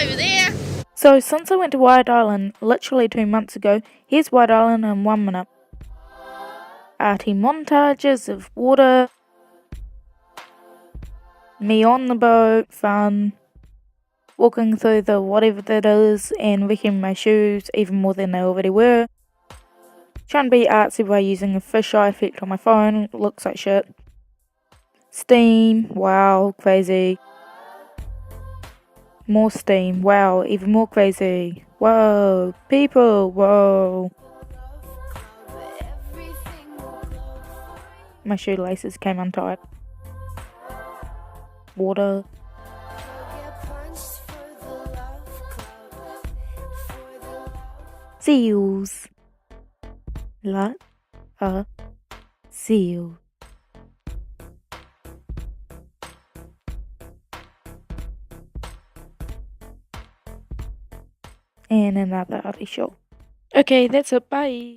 over there. So since I went to White Island literally 2 months ago, here's White Island in 1 minute. Arty montages of water, me on the boat, fun, walking through the whatever that is and wrecking my shoes even more than they already were. Trying to be artsy by using a fisheye effect on my phone, looks like shit. Steam, wow, crazy. More steam, wow, even more crazy. Whoa, people, whoa. My shoelaces came untied. Water. Seals. Lot of seals. And another arty shot. Okay, that's it, bye.